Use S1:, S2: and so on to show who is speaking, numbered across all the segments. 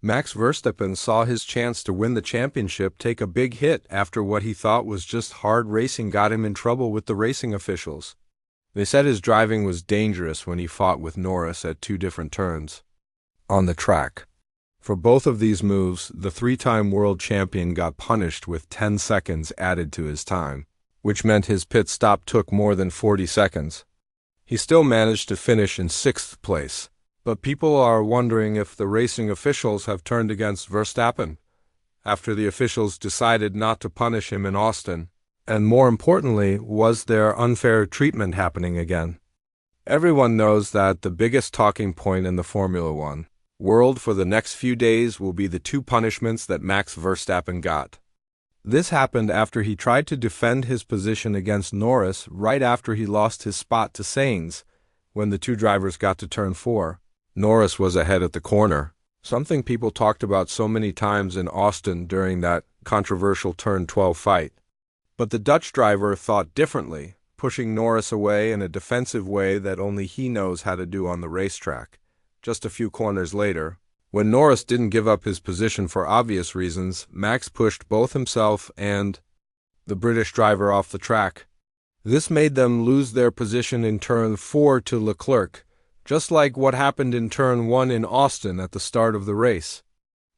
S1: Max Verstappen saw his chance to win the championship take a big hit after what he thought was just hard racing got him in trouble with the racing officials. They said his driving was dangerous when he fought with Norris at 2 different turns on the track. For both of these moves, the 3-time world champion got punished with 10 seconds added to his time, which meant his pit stop took more than 40 seconds. He still managed to finish in 6th place, but people are wondering if the racing officials have turned against Verstappen after the officials decided not to punish him in Austin, and more importantly, was there unfair treatment happening again? Everyone knows that the biggest talking point in the Formula One world for the next few days will be the 2 punishments that Max Verstappen got. This happened after he tried to defend his position against Norris right after he lost his spot to Sainz when the 2 drivers got to turn 4. Norris was ahead at the corner, something people talked about so many times in Austin during that controversial turn 12 fight. But the Dutch driver thought differently, pushing Norris away in a defensive way that only he knows how to do on the racetrack. Just a few corners later, when Norris didn't give up his position for obvious reasons, Max pushed both himself and the British driver off the track. This made them lose their position in turn 4 to Leclerc, just like what happened in turn 1 in Austin at the start of the race.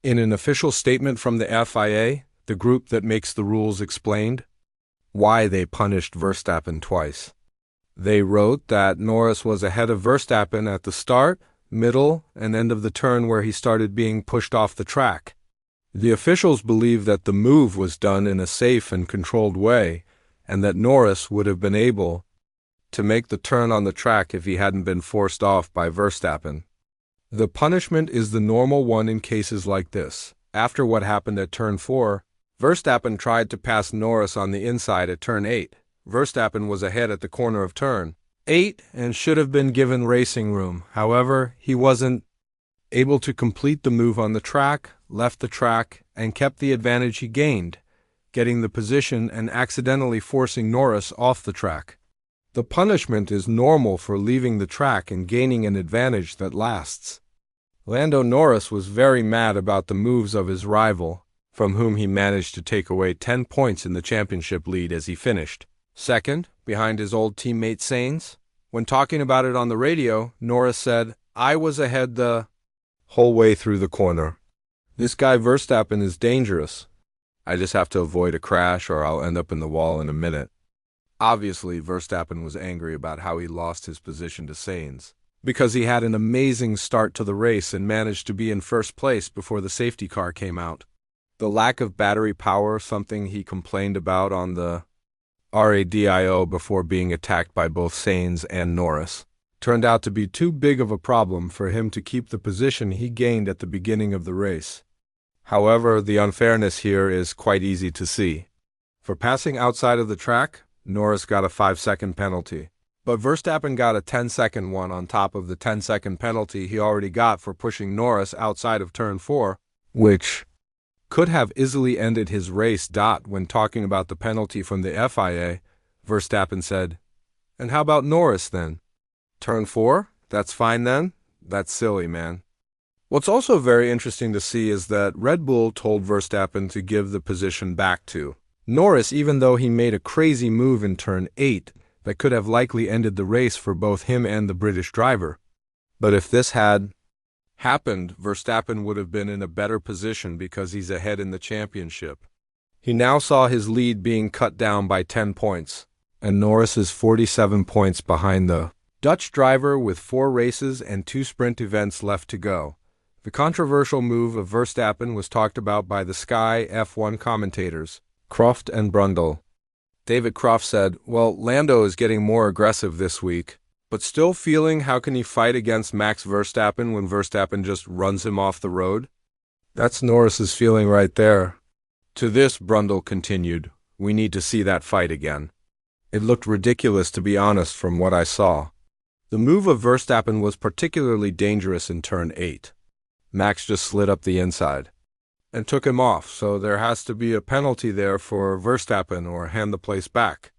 S1: In an official statement from the FIA, the group that makes the rules explained why they punished Verstappen twice. They wrote that Norris was ahead of Verstappen at the start, middle, and end of the turn where he started being pushed off the track. The officials believe that the move was done in a safe and controlled way, and that Norris would have been able to make the turn on the track if he hadn't been forced off by Verstappen. The punishment is the normal one in cases like this. After what happened at turn 4, Verstappen tried to pass Norris on the inside at turn 8. Verstappen was ahead at the corner of turn 8 and should have been given racing room. However, he wasn't able to complete the move on the track, left the track, and kept the advantage he gained, getting the position and accidentally forcing Norris off the track. The punishment is normal for leaving the track and gaining an advantage that lasts. Lando Norris was very mad about the moves of his rival, from whom he managed to take away 10 points in the championship lead as he finished second, behind his old teammate Sainz. When talking about it on the radio, Norris said, "I was ahead the whole way through the corner. This guy Verstappen is dangerous. I just have to avoid a crash or I'll end up in the wall in a minute." Obviously, Verstappen was angry about how he lost his position to Sainz, because he had an amazing start to the race and managed to be in first place before the safety car came out. The lack of battery power, something he complained about on the radio before being attacked by both Sainz and Norris, turned out to be too big of a problem for him to keep the position he gained at the beginning of the race. However, the unfairness here is quite easy to see. For passing outside of the track, Norris got a 5-second penalty, but Verstappen got a 10-second one on top of the 10-second penalty he already got for pushing Norris outside of turn 4, which could have easily ended his race. When talking about the penalty from the FIA, Verstappen said, "And how about Norris then? Turn 4? That's fine then? That's silly, man." What's also very interesting to see is that Red Bull told Verstappen to give the position back to Norris, even though he made a crazy move in turn 8 that could have likely ended the race for both him and the British driver. But if this had happened, Verstappen would have been in a better position because he's ahead in the championship. He now saw his lead being cut down by 10 points, and Norris is 47 points behind the Dutch driver with 4 races and 2 sprint events left to go. The controversial move of Verstappen was talked about by the Sky F1 commentators, Croft and Brundle. David Croft said, "Well, Lando is getting more aggressive this week, but still feeling how can he fight against Max Verstappen when Verstappen just runs him off the road? That's Norris's feeling right there." To this, Brundle continued, "We need to see that fight again. It looked ridiculous, to be honest, from what I saw." The move of Verstappen was particularly dangerous in turn 8. Max just slid up the inside and took him off, so there has to be a penalty there for Verstappen or hand the place back.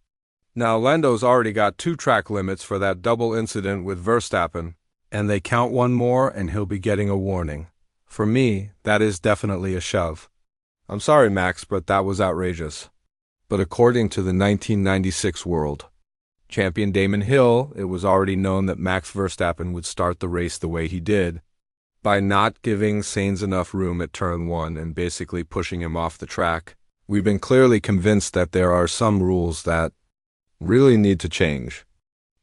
S1: Now, Lando's already got 2 track limits for that double incident with Verstappen, and they count one more and he'll be getting a warning. For me, that is definitely a shove. I'm sorry, Max, but that was outrageous. But according to the 1996 World Champion Damon Hill, it was already known that Max Verstappen would start the race the way he did, by not giving Sainz enough room at turn 1 and basically pushing him off the track. We've been clearly convinced that there are some rules that really need to change.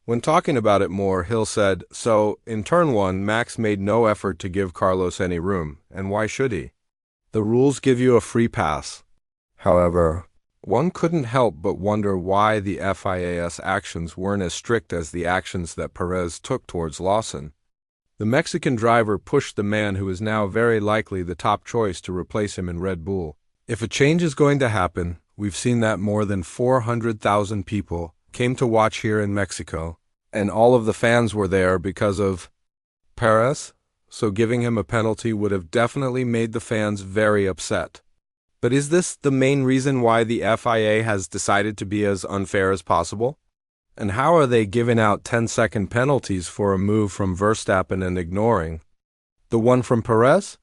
S1: When talking about it more, Hill said, "So, in turn 1, Max made no effort to give Carlos any room, and why should he? The rules give you a free pass." However, one couldn't help but wonder why the FIA's actions weren't as strict as the actions that Perez took towards Lawson. The Mexican driver pushed the man who is now very likely the top choice to replace him in Red Bull. If a change is going to happen, we've seen that more than 400,000 people came to watch here in Mexico, and all of the fans were there because of Perez, so giving him a penalty would have definitely made the fans very upset. But is this the main reason why the FIA has decided to be as unfair as possible? And how are they giving out 10-second penalties for a move from Verstappen and ignoring the one from Perez?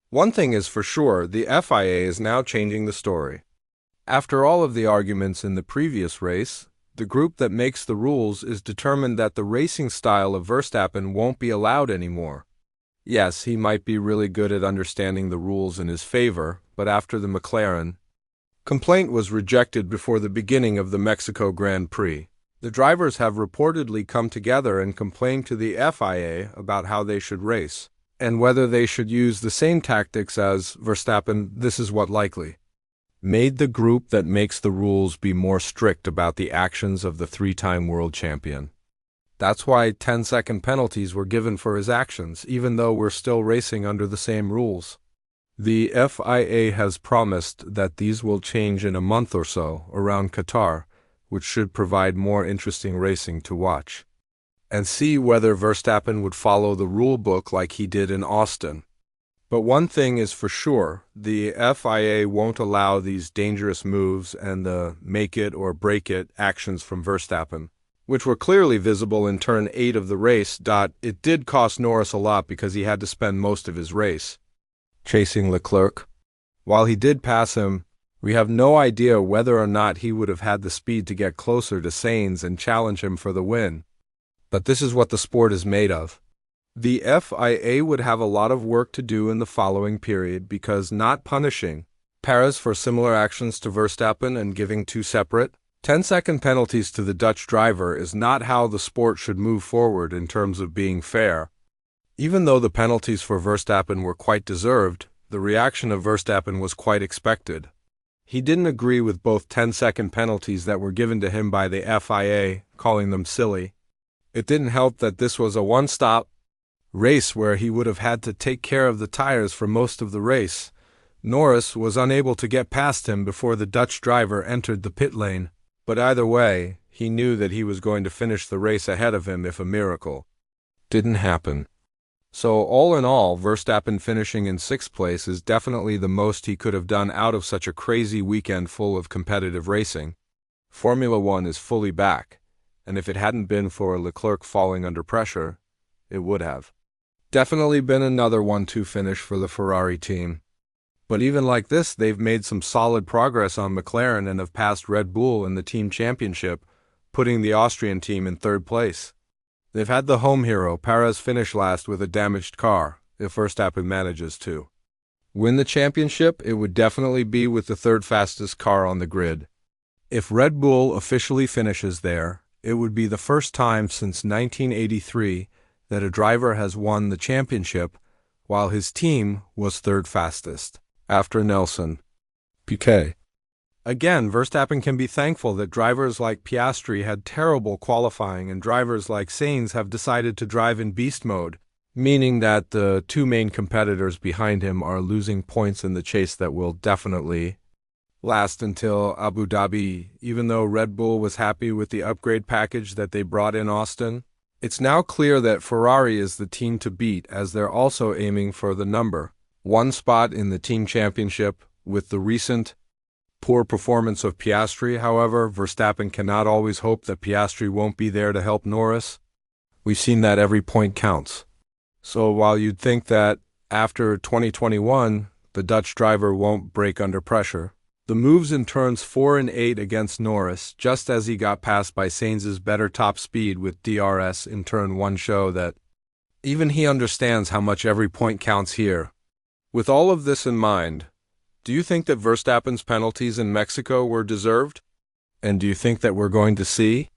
S1: One thing is for sure, the FIA is now changing the story. After all of the arguments in the previous race, the group that makes the rules is determined that the racing style of Verstappen won't be allowed anymore. Yes, he might be really good at understanding the rules in his favor, but after the McLaren complaint was rejected before the beginning of the Mexico Grand Prix, the drivers have reportedly come together and complained to the FIA about how they should race, and whether they should use the same tactics as Verstappen. This is what likely made the group that makes the rules be more strict about the actions of the three-time world champion. That's why 10-second penalties were given for his actions, even though we're still racing under the same rules. The FIA has promised that these will change in a month or so around Qatar, which should provide more interesting racing to watch, and see whether Verstappen would follow the rule book like he did in Austin. But one thing is for sure, the FIA won't allow these dangerous moves and the make-it-or-break-it actions from Verstappen, which were clearly visible in turn 8 of the race. It did cost Norris a lot because he had to spend most of his race chasing Leclerc. While he did pass him, we have no idea whether or not he would have had the speed to get closer to Sainz and challenge him for the win. But this is what the sport is made of. The FIA would have a lot of work to do in the following period because not punishing Perez for similar actions to Verstappen and giving 2 separate 10-second penalties to the Dutch driver is not how the sport should move forward in terms of being fair. Even though the penalties for Verstappen were quite deserved, the reaction of Verstappen was quite expected. He didn't agree with both 10-second penalties that were given to him by the FIA, calling them silly. It didn't help that this was a one-stop race where he would have had to take care of the tires for most of the race. Norris was unable to get past him before the Dutch driver entered the pit lane, but either way, he knew that he was going to finish the race ahead of him if a miracle didn't happen. So all in all, Verstappen finishing in 6th place is definitely the most he could have done out of such a crazy weekend full of competitive racing. Formula One is fully back, and if it hadn't been for Leclerc falling under pressure, it would have definitely been another 1-2 finish for the Ferrari team. But even like this, they've made some solid progress on McLaren and have passed Red Bull in the team championship, putting the Austrian team in 3rd place. They've had the home hero, Perez, finish last with a damaged car. If Verstappen manages to win the championship, it would definitely be with the 3rd fastest car on the grid. If Red Bull officially finishes there, it would be the first time since 1983 that a driver has won the championship while his team was 3rd fastest, after Nelson Piquet. Again, Verstappen can be thankful that drivers like Piastri had terrible qualifying and drivers like Sainz have decided to drive in beast mode, meaning that the 2 main competitors behind him are losing points in the chase that will definitely last until Abu Dhabi. Even though Red Bull was happy with the upgrade package that they brought in Austin, it's now clear that Ferrari is the team to beat, as they're also aiming for the number 1 spot in the team championship. With the recent poor performance of Piastri, however, Verstappen cannot always hope that Piastri won't be there to help Norris. We've seen that every point counts. So while you'd think that After 2021, the Dutch driver won't break under pressure. The moves in turns 4 and 8 against Norris, just as he got passed by Sainz's better top speed with DRS in turn 1, show that even he understands how much every point counts here. With all of this in mind, do you think that Verstappen's penalties in Mexico were deserved? And do you think that we're going to see